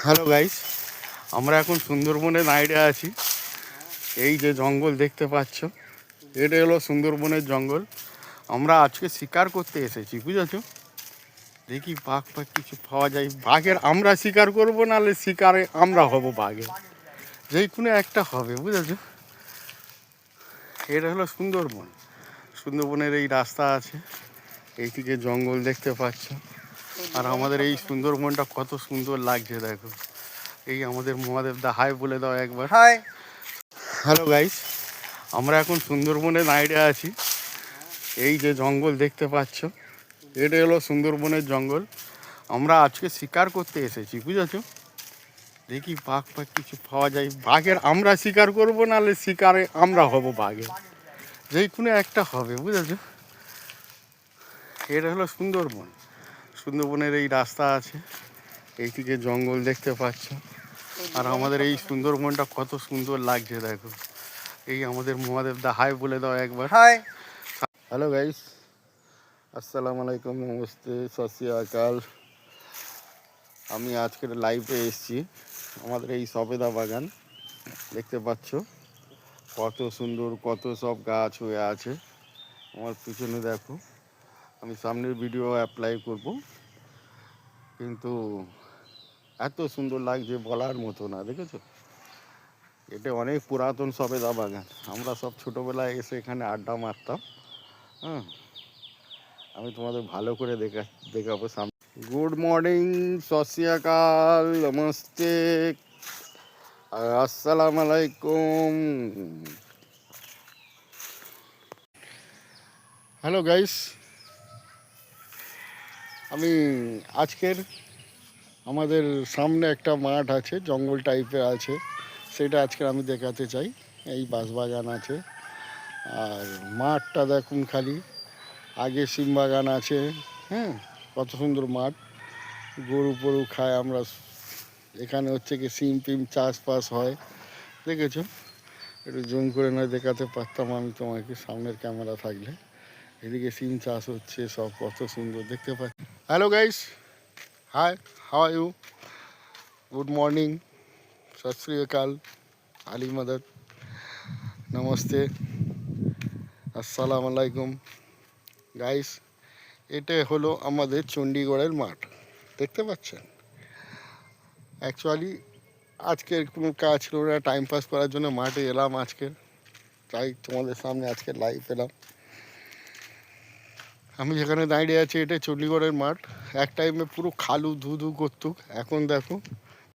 Hello guys, আমরা এখন সুন্দরবনের নাইডে আছি। এই যে জঙ্গল দেখতে পাচ্ছ, এটা হলো সুন্দরবনের জঙ্গল। আমরা আজকে শিকার করতে এসেছি, বুঝেছো? দেখি বাঘ কিছু পাওয়া যায়। বাঘের আমরা শিকার করবো, নাহলে শিকারে আমরা হব বাঘের, যেই কোনো একটা হবে, বুঝেছো? এটা হলো সুন্দরবন। সুন্দরবনের এই রাস্তা আছে, এইদিকে জঙ্গল দেখতে পাচ্ছ। আর আমাদের এই সুন্দরবনটা কত সুন্দর লাগছে দেখো। এই আমাদের মহাদেব দা, হাই বলে দাও একবার। হাই। হ্যালো গাইস, আমরা এখন সুন্দরবনের নাইডে আছি। এই যে জঙ্গল দেখতে পাচ্ছ, এটা হলো সুন্দরবনের জঙ্গল। আমরা আজকে শিকার করতে এসেছি, বুঝেছো? দেখি বাঘ কিছু পাওয়া যায়। বাঘের আমরা শিকার করবো, নাহলে শিকারে আমরা হব বাঘের, যেই কোনো একটা হবে, বুঝেছো? এটা হলো সুন্দরবন। সুন্দরবনের এই রাস্তা আছে, এইদিকে জঙ্গল দেখতে পাচ্ছ। আর আমাদের এই সুন্দরবনটা কত সুন্দর লাগছে দেখো। এই আমাদের মহাদেব দা, হাই বলে দাও একবার। হাই। হ্যালো গাইস, আসসালামু আলাইকুম, নমস্তে, সত শ্রী আকাল। আমি আজকের লাইভে এসেছি আমাদের এই সবেদা বাগান। দেখতে পাচ্ছ কত সুন্দর, কত সব গাছ হয়ে আছে। আমার পিছনে দেখো, আমি সামনের ভিডিও অ্যাপ্লাই করব, কিন্তু এত সুন্দর লাগছে বলার মতো না, দেখেছো? এটা অনেক পুরাতন সবেদা বাগান। আমরা সব ছোটোবেলায় এসে এখানে আড্ডা মারতাম। হ্যাঁ, আমি তোমাদের ভালো করে দেখাবো সামনে। গুড মর্নিং, সত শ্রী আকাল, নমস্তে, আসসালামু আলাইকুম। হ্যালো গাইস, আমি আজকের আমাদের সামনে একটা মাঠ আছে, জঙ্গল টাইপের আছে, সেটা আজকে আমি দেখাতে চাই। এই বাঁশবাগান আছে, আর মাঠটা দেখুন খালি। আগে সিম বাগান আছে। হ্যাঁ, কত সুন্দর মাঠ, গরু পরু খায়। আমরা এখানে হচ্ছে কি সিম টিম চাষবাস হয়, দেখেছো? একটু জুম করে নয় দেখাতে পারতাম আমি তোমাকে সামনের ক্যামেরা থাকলে। এদিকে সিম চাষ হচ্ছে, সব কত সুন্দর দেখতে পাচ্ছি। Hello guys, hi, how are you? Good morning, Sat Shri আকাল, আলী মাদার, নমস্তে, আসসালামু আলাইকুম। গাইস, এটা হলো আমাদের চণ্ডীগড়ের মাঠ, দেখতে পাচ্ছেন? অ্যাকচুয়ালি আজকের কোনো কাজ ছিল না, টাইম পাস করার জন্য মাঠে এলাম আজকে, তাই তোমাদের সামনে আজকে লাইভ এলাম। আমি যেখানে দাঁড়িয়ে আছি, এটা চণ্ডীগড়ের মাঠ। এক টাইমে পুরো খালু ধু ধু করতুক, এখন দেখো